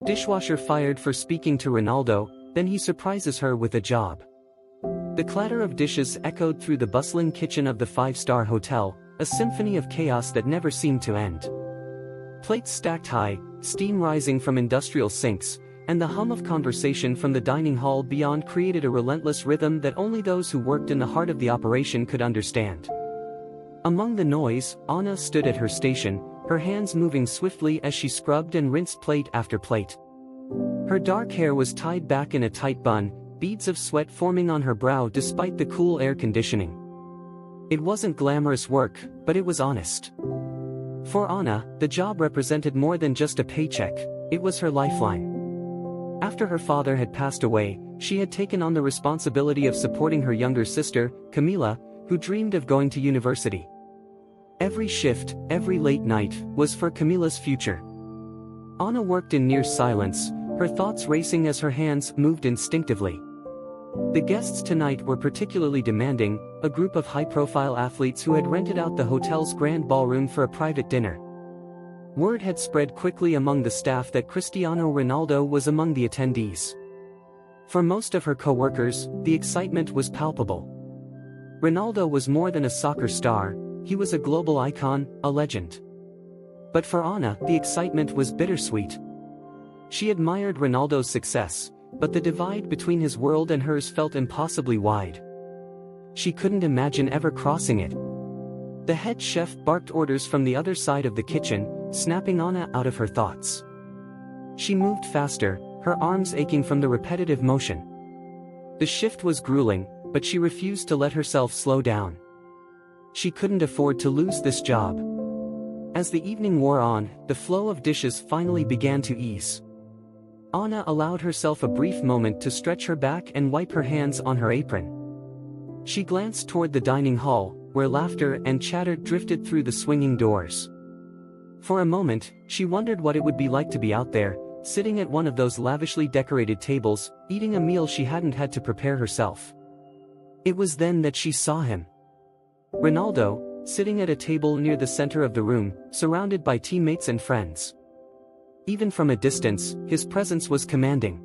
Dishwasher fired for speaking to Ronaldo, then he surprises her with a job. The clatter of dishes echoed through the bustling kitchen of the five-star hotel, a symphony of chaos that never seemed to end. Plates stacked high, steam rising from industrial sinks, and the hum of conversation from the dining hall beyond created a relentless rhythm that only those who worked in the heart of the operation could understand. Among the noise, Anna stood at her station, her hands moving swiftly as she scrubbed and rinsed plate after plate. Her dark hair was tied back in a tight bun, beads of sweat forming on her brow despite the cool air conditioning. It wasn't glamorous work, but it was honest. For Anna, the job represented more than just a paycheck, it was her lifeline. After her father had passed away, she had taken on the responsibility of supporting her younger sister, Camila, who dreamed of going to university. Every shift, every late night, was for Camila's future. Anna worked in near silence, her thoughts racing as her hands moved instinctively. The guests tonight were particularly demanding, a group of high-profile athletes who had rented out the hotel's grand ballroom for a private dinner. Word had spread quickly among the staff that Cristiano Ronaldo was among the attendees. For most of her co-workers, the excitement was palpable. Ronaldo was more than a soccer star, he was a global icon, a legend. But for Anna, the excitement was bittersweet. She admired Ronaldo's success, but the divide between his world and hers felt impossibly wide. She couldn't imagine ever crossing it. The head chef barked orders from the other side of the kitchen, snapping Anna out of her thoughts. She moved faster, her arms aching from the repetitive motion. The shift was grueling, but she refused to let herself slow down. She couldn't afford to lose this job. As the evening wore on, the flow of dishes finally began to ease. Anna allowed herself a brief moment to stretch her back and wipe her hands on her apron. She glanced toward the dining hall, where laughter and chatter drifted through the swinging doors. For a moment, she wondered what it would be like to be out there, sitting at one of those lavishly decorated tables, eating a meal she hadn't had to prepare herself. It was then that she saw him. Ronaldo, sitting at a table near the center of the room, surrounded by teammates and friends. Even from a distance, his presence was commanding.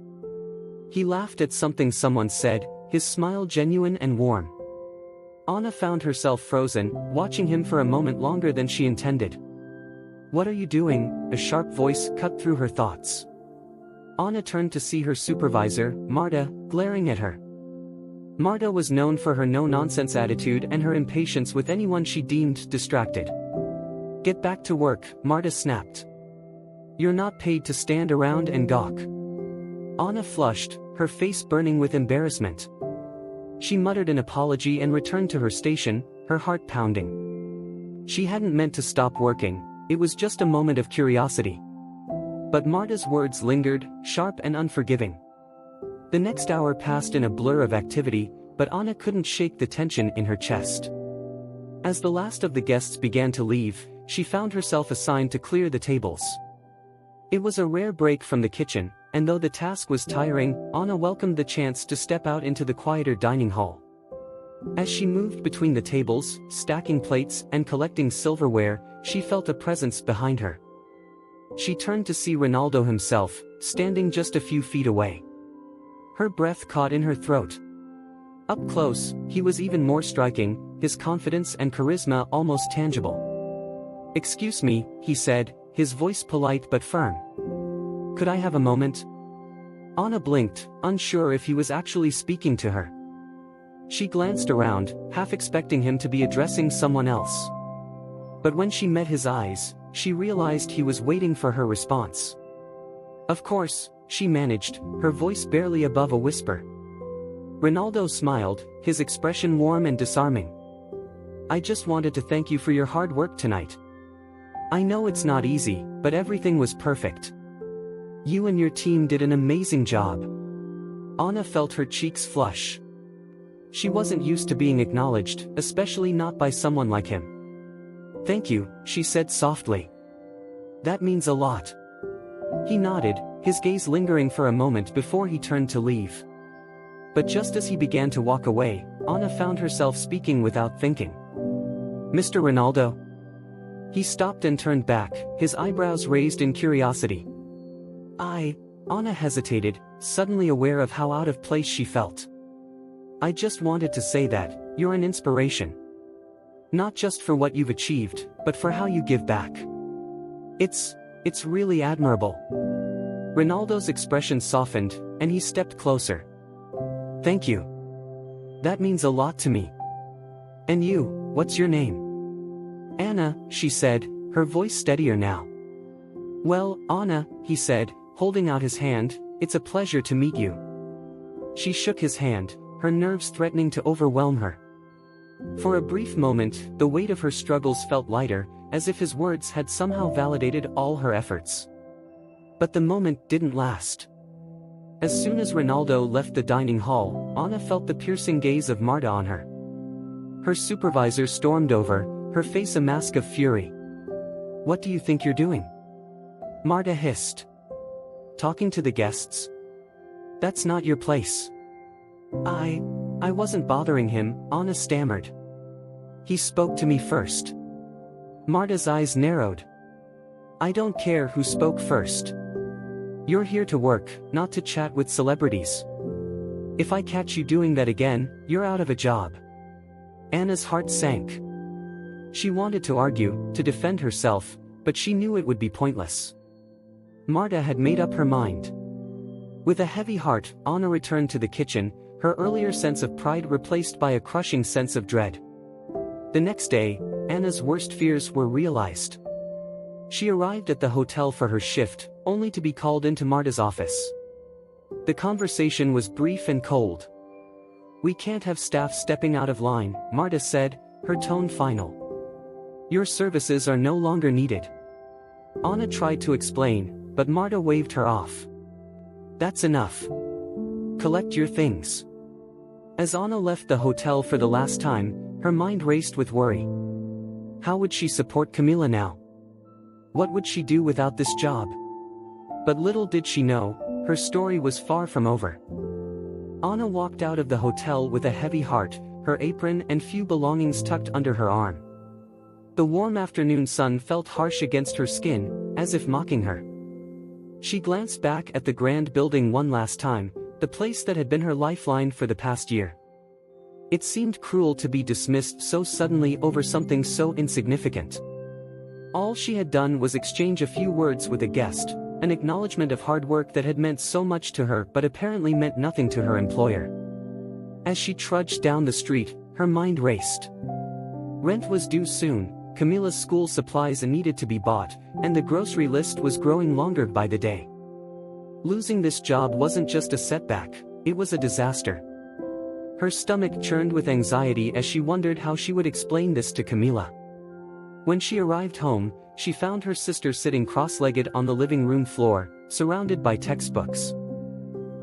He laughed at something someone said, his smile genuine and warm. Anna found herself frozen, watching him for a moment longer than she intended. "What are you doing?" a sharp voice cut through her thoughts. Anna turned to see her supervisor, Marta, glaring at her. Marta was known for her no-nonsense attitude and her impatience with anyone she deemed distracted. "Get back to work," Marta snapped. "You're not paid to stand around and gawk." Anna flushed, her face burning with embarrassment. She muttered an apology and returned to her station, her heart pounding. She hadn't meant to stop working, it was just a moment of curiosity. But Marta's words lingered, sharp and unforgiving. The next hour passed in a blur of activity, but Anna couldn't shake the tension in her chest. As the last of the guests began to leave, she found herself assigned to clear the tables. It was a rare break from the kitchen, and though the task was tiring, Anna welcomed the chance to step out into the quieter dining hall. As she moved between the tables, stacking plates and collecting silverware, she felt a presence behind her. She turned to see Ronaldo himself, standing just a few feet away. Her breath caught in her throat. Up close, he was even more striking, his confidence and charisma almost tangible. "Excuse me," he said, his voice polite but firm. "Could I have a moment?" Anna blinked, unsure if he was actually speaking to her. She glanced around, half expecting him to be addressing someone else. But when she met his eyes, she realized he was waiting for her response. "Of course," she managed, her voice barely above a whisper. Ronaldo smiled, his expression warm and disarming. "I just wanted to thank you for your hard work tonight. I know it's not easy, but everything was perfect. You and your team did an amazing job." Anna felt her cheeks flush. She wasn't used to being acknowledged, especially not by someone like him. "Thank you," she said softly. "That means a lot." He nodded, his gaze lingering for a moment before he turned to leave. But just as he began to walk away, Anna found herself speaking without thinking. "Mr. Ronaldo?" He stopped and turned back, his eyebrows raised in curiosity. Anna hesitated, suddenly aware of how out of place she felt. I just wanted to say that, you're an inspiration. Not just for what you've achieved, but for how you give back. It's really admirable. Ronaldo's expression softened, and he stepped closer. Thank you. That means a lot to me. And you, what's your name? Anna, she said, her voice steadier now. Well, Anna, he said, holding out his hand, it's a pleasure to meet you. She shook his hand, her nerves threatening to overwhelm her. For a brief moment, the weight of her struggles felt lighter, as if his words had somehow validated all her efforts. But the moment didn't last. As soon as Ronaldo left the dining hall, Anna felt the piercing gaze of Marta on her. Her supervisor stormed over, her face a mask of fury. What do you think you're doing? Marta hissed. Talking to the guests? That's not your place. I wasn't bothering him, Anna stammered. He spoke to me first. Marta's eyes narrowed. I don't care who spoke first. You're here to work, not to chat with celebrities. If I catch you doing that again, you're out of a job. Anna's heart sank. She wanted to argue, to defend herself, but she knew it would be pointless. Marta had made up her mind. With a heavy heart, Anna returned to the kitchen, her earlier sense of pride replaced by a crushing sense of dread. The next day, Anna's worst fears were realized. She arrived at the hotel for her shift, only to be called into Marta's office. The conversation was brief and cold. We can't have staff stepping out of line, Marta said, her tone final. Your services are no longer needed. Anna tried to explain, but Marta waved her off. That's enough. Collect your things. As Anna left the hotel for the last time, her mind raced with worry. How would she support Camila now? What would she do without this job? But little did she know, her story was far from over. Anna walked out of the hotel with a heavy heart, her apron and few belongings tucked under her arm. The warm afternoon sun felt harsh against her skin, as if mocking her. She glanced back at the grand building one last time, the place that had been her lifeline for the past year. It seemed cruel to be dismissed so suddenly over something so insignificant. All she had done was exchange a few words with a guest, an acknowledgement of hard work that had meant so much to her but apparently meant nothing to her employer. As she trudged down the street, her mind raced. Rent was due soon, Camila's school supplies needed to be bought, and the grocery list was growing longer by the day. Losing this job wasn't just a setback, it was a disaster. Her stomach churned with anxiety as she wondered how she would explain this to Camila. When she arrived home, she found her sister sitting cross-legged on the living room floor, surrounded by textbooks.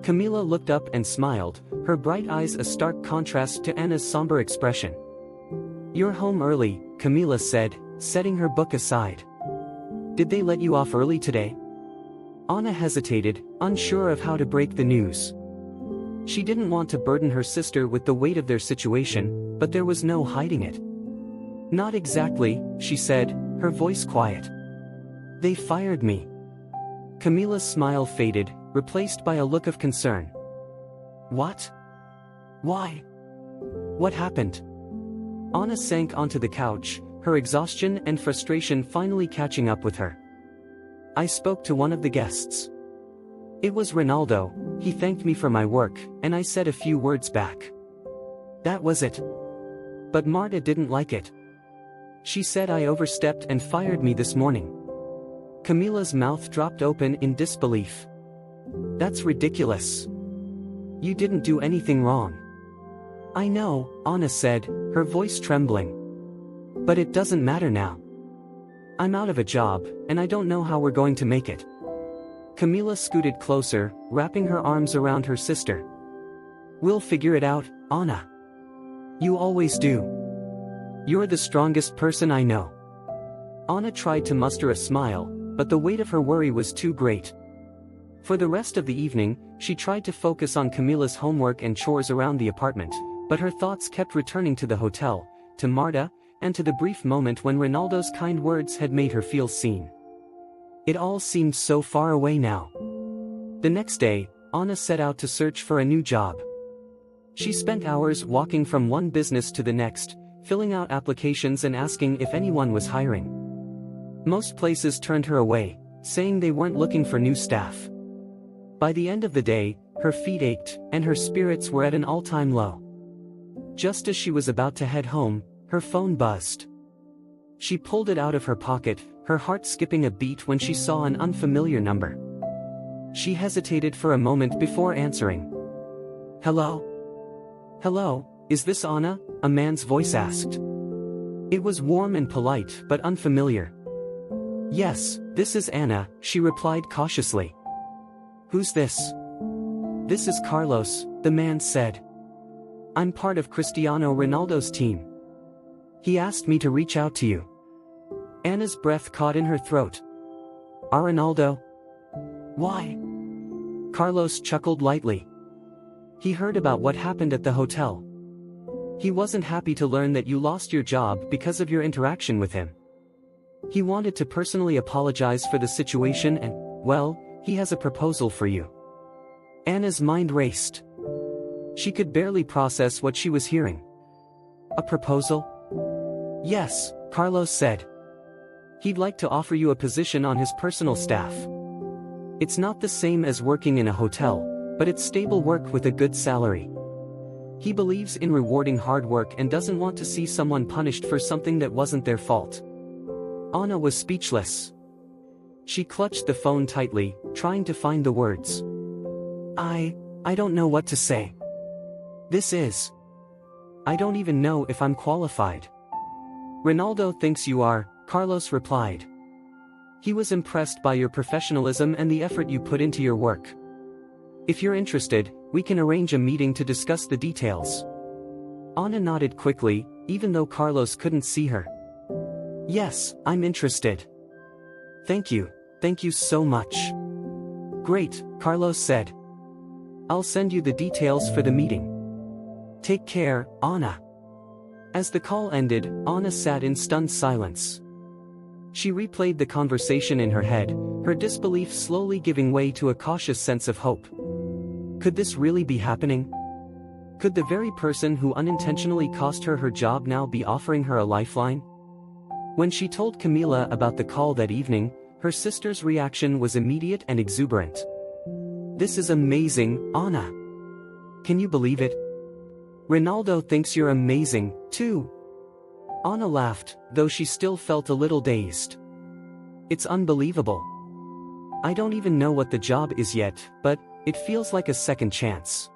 Camila looked up and smiled, her bright eyes a stark contrast to Anna's somber expression. You're home early, Camila said, setting her book aside. Did they let you off early today? Anna hesitated, unsure of how to break the news. She didn't want to burden her sister with the weight of their situation, but there was no hiding it. Not exactly, she said, her voice quiet. They fired me. Camila's smile faded, replaced by a look of concern. What? Why? What happened? Anna sank onto the couch, her exhaustion and frustration finally catching up with her. I spoke to one of the guests. It was Ronaldo. He thanked me for my work, and I said a few words back. That was it. But Marta didn't like it. She said I overstepped and fired me this morning. Camila's mouth dropped open in disbelief. That's ridiculous. You didn't do anything wrong. I know, Anna said, her voice trembling. But it doesn't matter now. I'm out of a job, and I don't know how we're going to make it. Camila scooted closer, wrapping her arms around her sister. We'll figure it out, Anna. You always do. You're the strongest person I know. Anna tried to muster a smile, but the weight of her worry was too great. For the rest of the evening, she tried to focus on Camila's homework and chores around the apartment, but her thoughts kept returning to the hotel, to Marta, and to the brief moment when Ronaldo's kind words had made her feel seen. It all seemed so far away now. The next day, Anna set out to search for a new job. She spent hours walking from one business to the next, filling out applications and asking if anyone was hiring. Most places turned her away, saying they weren't looking for new staff. By the end of the day, her feet ached, and her spirits were at an all-time low. Just as she was about to head home, her phone buzzed. She pulled it out of her pocket, her heart skipping a beat when she saw an unfamiliar number. She hesitated for a moment before answering. "Hello? Hello, is this Anna?" a man's voice asked. It was warm and polite but unfamiliar. "Yes, this is Anna," she replied cautiously. "Who's this?" "This is Carlos," the man said. "I'm part of Cristiano Ronaldo's team. He asked me to reach out to you." Anna's breath caught in her throat. "Our Ronaldo? Why?" Carlos chuckled lightly. He heard about what happened at the hotel. He wasn't happy to learn that you lost your job because of your interaction with him. He wanted to personally apologize for the situation and, well, he has a proposal for you. Anna's mind raced. She could barely process what she was hearing. "A proposal?" "Yes," Carlos said. "He'd like to offer you a position on his personal staff. It's not the same as working in a hotel, but it's stable work with a good salary. He believes in rewarding hard work and doesn't want to see someone punished for something that wasn't their fault." Anna was speechless. She clutched the phone tightly, trying to find the words. I don't know what to say. I don't even know if I'm qualified." "Ronaldo thinks you are," Carlos replied. "He was impressed by your professionalism and the effort you put into your work. If you're interested, we can arrange a meeting to discuss the details." Anna nodded quickly, even though Carlos couldn't see her. "Yes, I'm interested. Thank you so much." "Great," Carlos said. "I'll send you the details for the meeting. Take care, Anna." As the call ended, Anna sat in stunned silence. She replayed the conversation in her head, her disbelief slowly giving way to a cautious sense of hope. Could this really be happening? Could the very person who unintentionally cost her her job now be offering her a lifeline? When she told Camila about the call that evening, her sister's reaction was immediate and exuberant. "This is amazing, Anna. Can you believe it? Ronaldo thinks you're amazing, too." Anna laughed, though she still felt a little dazed. "It's unbelievable. I don't even know what the job is yet, but it feels like a second chance."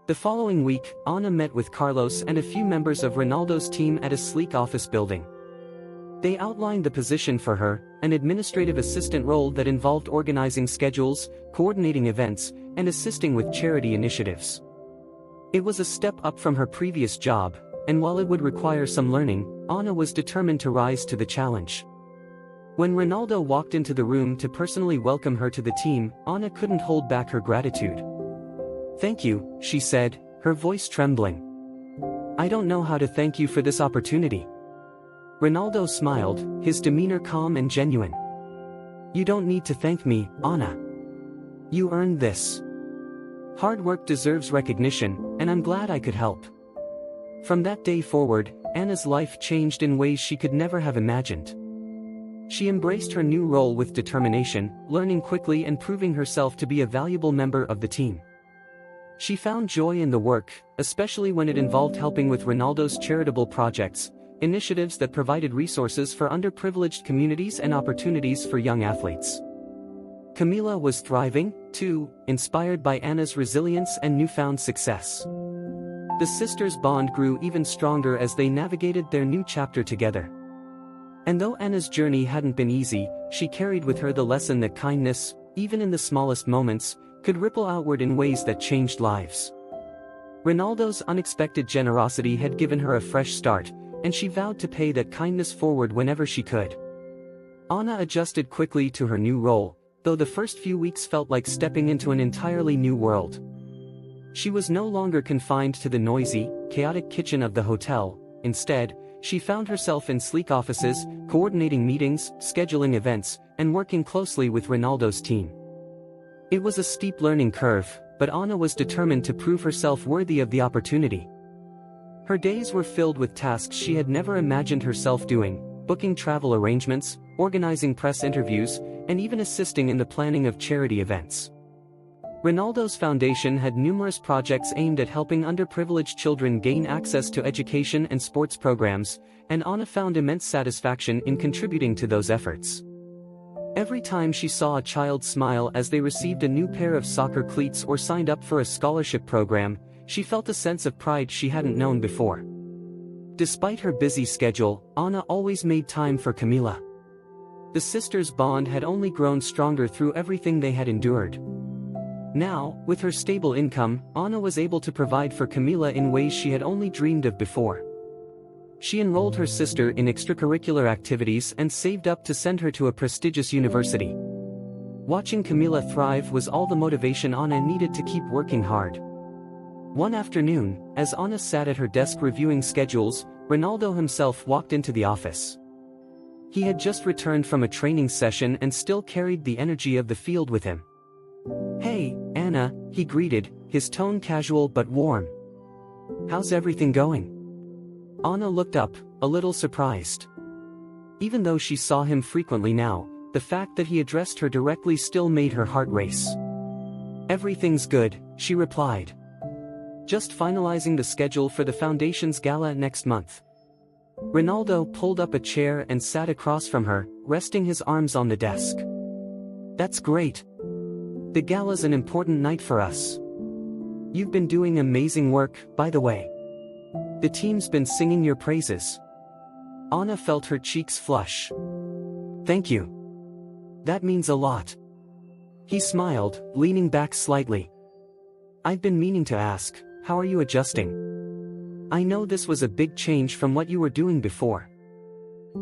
The following week, Anna met with Carlos and a few members of Ronaldo's team at a sleek office building. They outlined the position for her, an administrative assistant role that involved organizing schedules, coordinating events, and assisting with charity initiatives. It was a step up from her previous job, and while it would require some learning, Anna was determined to rise to the challenge. When Ronaldo walked into the room to personally welcome her to the team, Anna couldn't hold back her gratitude. "Thank you," she said, her voice trembling. "I don't know how to thank you for this opportunity." Ronaldo smiled, his demeanor calm and genuine. "You don't need to thank me, Anna. You earned this. Hard work deserves recognition, and I'm glad I could help." From that day forward, Anna's life changed in ways she could never have imagined. She embraced her new role with determination, learning quickly and proving herself to be a valuable member of the team. She found joy in the work, especially when it involved helping with Ronaldo's charitable projects, initiatives that provided resources for underprivileged communities and opportunities for young athletes. Camila was thriving, too, inspired by Anna's resilience and newfound success. The sisters' bond grew even stronger as they navigated their new chapter together. And though Anna's journey hadn't been easy, she carried with her the lesson that kindness, even in the smallest moments, could ripple outward in ways that changed lives. Ronaldo's unexpected generosity had given her a fresh start, and she vowed to pay that kindness forward whenever she could. Anna adjusted quickly to her new role, though the first few weeks felt like stepping into an entirely new world. She was no longer confined to the noisy, chaotic kitchen of the hotel. Instead, she found herself in sleek offices, coordinating meetings, scheduling events, and working closely with Ronaldo's team. It was a steep learning curve, but Anna was determined to prove herself worthy of the opportunity. Her days were filled with tasks she had never imagined herself doing, booking travel arrangements, organizing press interviews, and even assisting in the planning of charity events. Ronaldo's foundation had numerous projects aimed at helping underprivileged children gain access to education and sports programs, and Anna found immense satisfaction in contributing to those efforts. Every time she saw a child smile as they received a new pair of soccer cleats or signed up for a scholarship program, she felt a sense of pride she hadn't known before. Despite her busy schedule, Anna always made time for Camila. The sisters' bond had only grown stronger through everything they had endured. Now, with her stable income, Anna was able to provide for Camila in ways she had only dreamed of before. She enrolled her sister in extracurricular activities and saved up to send her to a prestigious university. Watching Camila thrive was all the motivation Anna needed to keep working hard. One afternoon, as Anna sat at her desk reviewing schedules, Ronaldo himself walked into the office. He had just returned from a training session and still carried the energy of the field with him. "Hey, Anna," he greeted, his tone casual but warm. "How's everything going?" Anna looked up, a little surprised. Even though she saw him frequently now, the fact that he addressed her directly still made her heart race. "Everything's good," she replied. "Just finalizing the schedule for the Foundation's gala next month." Ronaldo pulled up a chair and sat across from her, resting his arms on the desk. "That's great. The gala's an important night for us. You've been doing amazing work, by the way. The team's been singing your praises." Anna felt her cheeks flush. "Thank you. That means a lot." He smiled, leaning back slightly. "I've been meaning to ask, how are you adjusting? I know this was a big change from what you were doing before."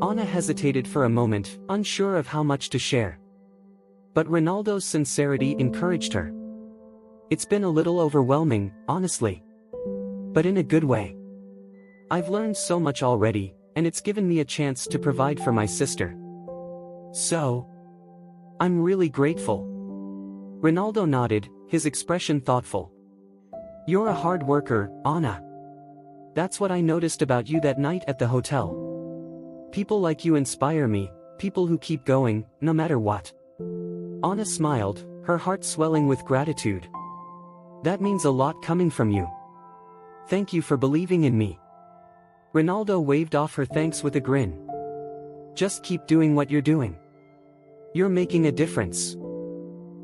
Anna hesitated for a moment, unsure of how much to share. But Ronaldo's sincerity encouraged her. "It's been a little overwhelming, honestly. But in a good way. I've learned so much already, and it's given me a chance to provide for my sister. So, I'm really grateful." Ronaldo nodded, his expression thoughtful. "You're a hard worker, Anna. That's what I noticed about you that night at the hotel. People like you inspire me, people who keep going, no matter what." Anna smiled, her heart swelling with gratitude. "That means a lot coming from you. Thank you for believing in me." Ronaldo waved off her thanks with a grin. "Just keep doing what you're doing. You're making a difference."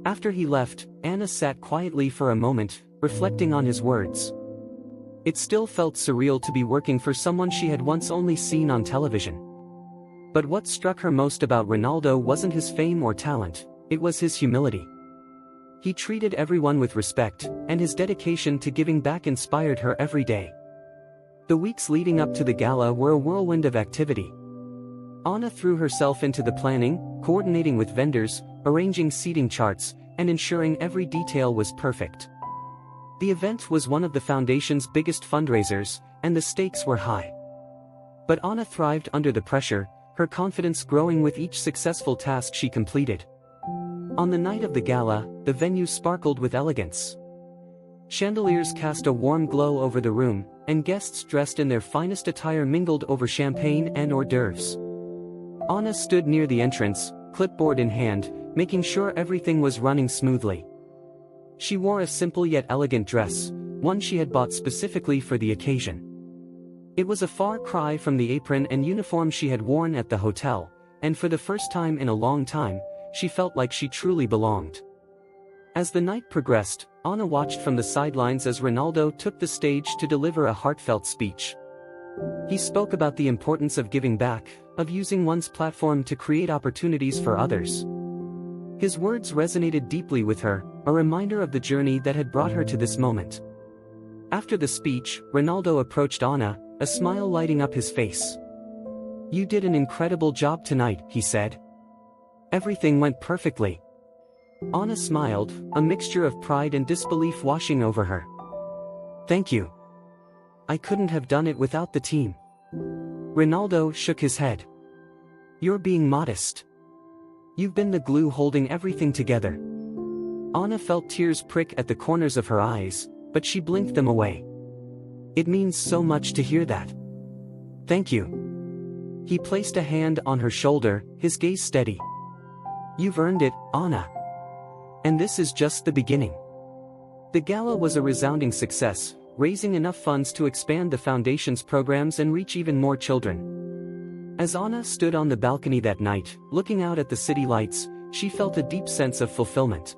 After he left, Anna sat quietly for a moment, reflecting on his words. It still felt surreal to be working for someone she had once only seen on television. But what struck her most about Ronaldo wasn't his fame or talent, it was his humility. He treated everyone with respect, and his dedication to giving back inspired her every day. The weeks leading up to the gala were a whirlwind of activity. Anna threw herself into the planning, coordinating with vendors, arranging seating charts, and ensuring every detail was perfect. The event was one of the Foundation's biggest fundraisers, and the stakes were high. But Anna thrived under the pressure, her confidence growing with each successful task she completed. On the night of the gala, the venue sparkled with elegance. Chandeliers cast a warm glow over the room, and guests dressed in their finest attire mingled over champagne and hors d'oeuvres. Anna stood near the entrance, clipboard in hand, making sure everything was running smoothly. She wore a simple yet elegant dress, one she had bought specifically for the occasion. It was a far cry from the apron and uniform she had worn at the hotel, and for the first time in a long time, she felt like she truly belonged. As the night progressed, Anna watched from the sidelines as Ronaldo took the stage to deliver a heartfelt speech. He spoke about the importance of giving back, of using one's platform to create opportunities for others. His words resonated deeply with her, a reminder of the journey that had brought her to this moment. After the speech, Ronaldo approached Anna, a smile lighting up his face. "You did an incredible job tonight," he said. "Everything went perfectly." Anna smiled, a mixture of pride and disbelief washing over her. "Thank you. I couldn't have done it without the team." Ronaldo shook his head. "You're being modest. You've been the glue holding everything together. Anna felt tears prick at the corners of her eyes, but she blinked them away. It means so much to hear that. Thank you. He placed a hand on her shoulder, his gaze steady. You've earned it, Anna. And this is just the beginning. The gala was a resounding success, raising enough funds to expand the foundation's programs and reach even more children. As Anna stood on the balcony that night, looking out at the city lights, she felt a deep sense of fulfillment.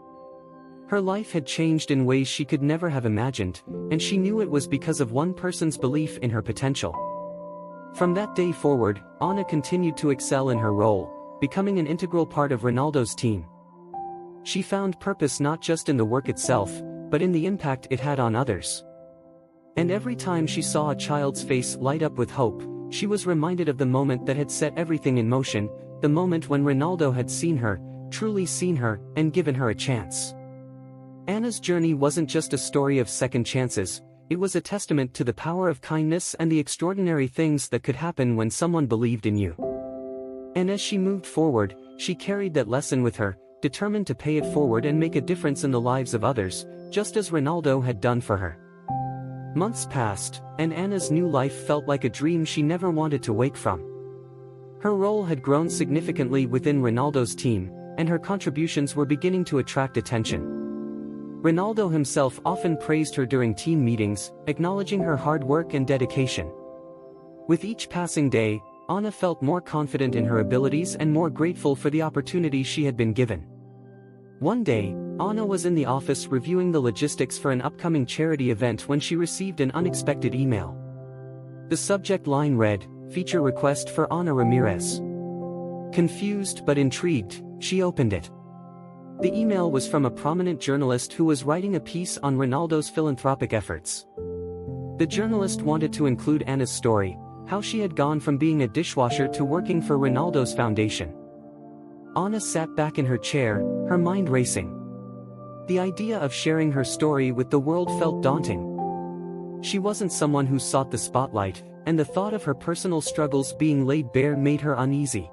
Her life had changed in ways she could never have imagined, and she knew it was because of one person's belief in her potential. From that day forward, Anna continued to excel in her role, becoming an integral part of Ronaldo's team. She found purpose not just in the work itself, but in the impact it had on others. And every time she saw a child's face light up with hope, she was reminded of the moment that had set everything in motion, the moment when Ronaldo had seen her, truly seen her, and given her a chance. Anna's journey wasn't just a story of second chances, it was a testament to the power of kindness and the extraordinary things that could happen when someone believed in you. And as she moved forward, she carried that lesson with her, determined to pay it forward and make a difference in the lives of others, just as Ronaldo had done for her. Months passed, and Anna's new life felt like a dream she never wanted to wake from. Her role had grown significantly within Ronaldo's team, and her contributions were beginning to attract attention. Ronaldo himself often praised her during team meetings, acknowledging her hard work and dedication. With each passing day, Anna felt more confident in her abilities and more grateful for the opportunity she had been given. One day, Anna was in the office reviewing the logistics for an upcoming charity event when she received an unexpected email. The subject line read, "Feature request for Ana Ramirez." Confused but intrigued, she opened it. The email was from a prominent journalist who was writing a piece on Ronaldo's philanthropic efforts. The journalist wanted to include Anna's story, how she had gone from being a dishwasher to working for Ronaldo's foundation. Anna sat back in her chair, her mind racing. The idea of sharing her story with the world felt daunting. She wasn't someone who sought the spotlight, and the thought of her personal struggles being laid bare made her uneasy.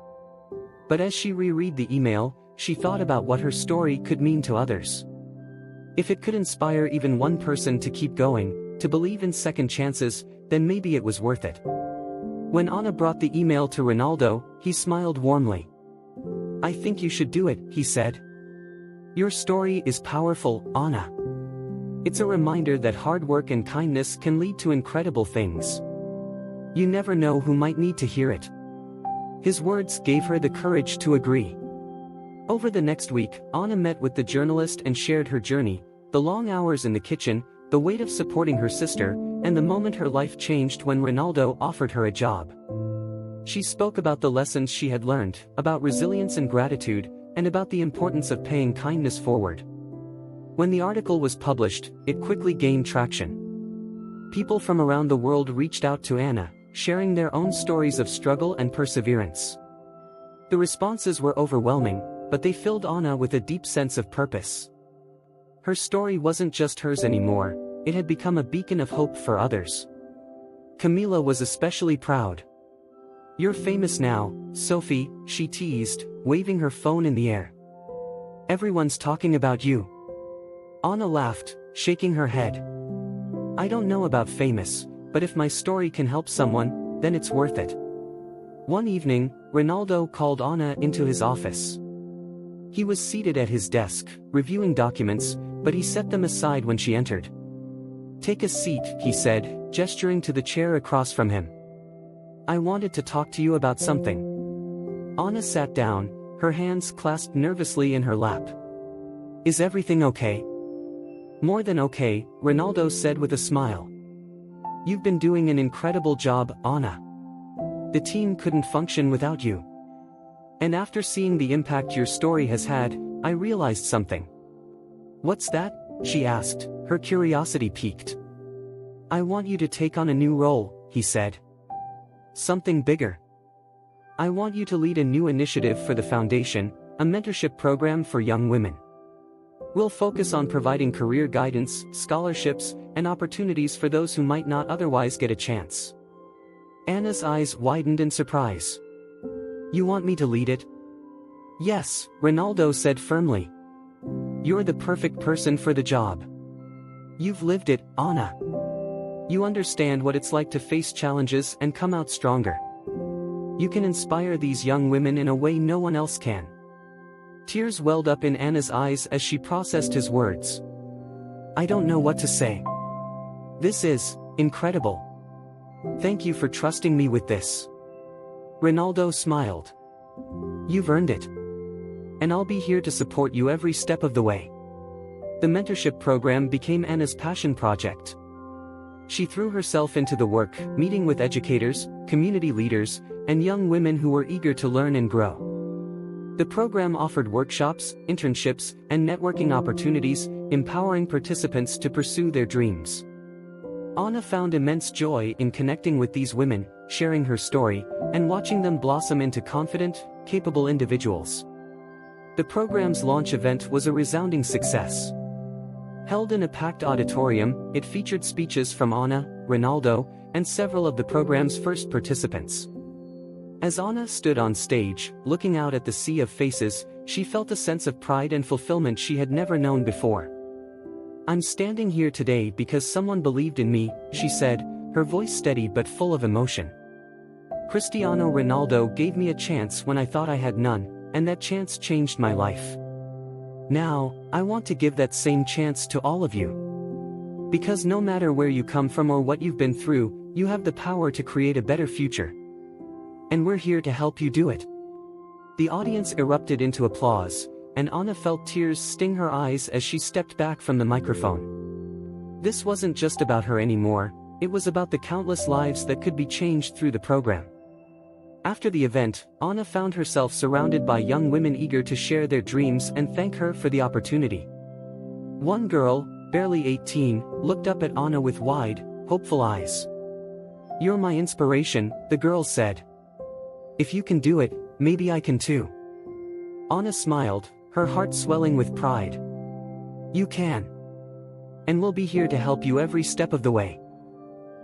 But as she reread the email, she thought about what her story could mean to others. If it could inspire even one person to keep going, to believe in second chances, then maybe it was worth it. When Anna brought the email to Ronaldo, he smiled warmly. "I think you should do it," he said. "Your story is powerful, Anna. It's a reminder that hard work and kindness can lead to incredible things. You never know who might need to hear it." His words gave her the courage to agree. Over the next week, Anna met with the journalist and shared her journey, the long hours in the kitchen, the weight of supporting her sister, and the moment her life changed when Ronaldo offered her a job. She spoke about the lessons she had learned, about resilience and gratitude, and about the importance of paying kindness forward. When the article was published, it quickly gained traction. People from around the world reached out to Anna, sharing their own stories of struggle and perseverance. The responses were overwhelming, but they filled Anna with a deep sense of purpose. Her story wasn't just hers anymore, it had become a beacon of hope for others. Camila was especially proud. "You're famous now, Sophie," she teased, waving her phone in the air. "Everyone's talking about you." Anna laughed, shaking her head. "I don't know about famous, but if my story can help someone, then it's worth it." One evening, Ronaldo called Anna into his office. He was seated at his desk, reviewing documents, but he set them aside when she entered. "Take a seat," he said, gesturing to the chair across from him. "I wanted to talk to you about something." Anna sat down, her hands clasped nervously in her lap. "Is everything okay?" "More than okay," Ronaldo said with a smile. "You've been doing an incredible job, Anna. The team couldn't function without you. And after seeing the impact your story has had, I realized something." "What's that?" she asked, her curiosity piqued. "I want you to take on a new role," he said. "Something bigger. I want you to lead a new initiative for the foundation, a mentorship program for young women. We'll focus on providing career guidance, scholarships, and opportunities for those who might not otherwise get a chance." Anna's eyes widened in surprise. "You want me to lead it?" "Yes," Ronaldo said firmly. You're the perfect person for the job. You've lived it, Anna. You understand what it's like to face challenges and come out stronger. You can inspire these young women in a way no one else can." Tears welled up in Anna's eyes as she processed his words. "I don't know what to say. This is incredible. Thank you for trusting me with this." Ronaldo smiled. "You've earned it. And I'll be here to support you every step of the way." The mentorship program became Anna's passion project. She threw herself into the work, meeting with educators, community leaders, and young women who were eager to learn and grow. The program offered workshops, internships, and networking opportunities, empowering participants to pursue their dreams. Anna found immense joy in connecting with these women, sharing her story, and watching them blossom into confident, capable individuals. The program's launch event was a resounding success. Held in a packed auditorium, it featured speeches from Anna, Ronaldo, and several of the program's first participants. As Anna stood on stage, looking out at the sea of faces, she felt a sense of pride and fulfillment she had never known before. "I'm standing here today because someone believed in me," she said, her voice steady but full of emotion. "Cristiano Ronaldo gave me a chance when I thought I had none, and that chance changed my life. Now, I want to give that same chance to all of you. Because no matter where you come from or what you've been through, you have the power to create a better future. And we're here to help you do it." The audience erupted into applause, and Anna felt tears sting her eyes as she stepped back from the microphone. This wasn't just about her anymore, it was about the countless lives that could be changed through the program. After the event, Anna found herself surrounded by young women eager to share their dreams and thank her for the opportunity. One girl, barely 18, looked up at Anna with wide, hopeful eyes. "You're my inspiration," the girl said. "If you can do it, maybe I can too." Anna smiled, her heart swelling with pride. "You can. And we'll be here to help you every step of the way."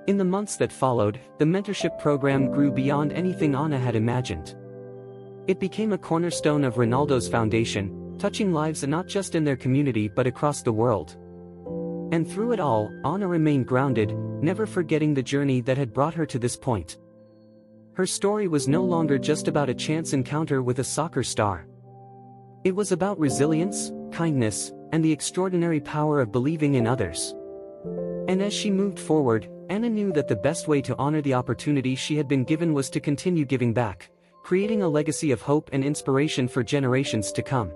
In the months that followed, the mentorship program grew beyond anything Anna had imagined. It became a cornerstone of Ronaldo's foundation, touching lives not just in their community but across the world. And through it all, Anna remained grounded, never forgetting the journey that had brought her to this point. Her story was no longer just about a chance encounter with a soccer star. It was about resilience, kindness, and the extraordinary power of believing in others. And as she moved forward, Anna knew that the best way to honor the opportunity she had been given was to continue giving back, creating a legacy of hope and inspiration for generations to come.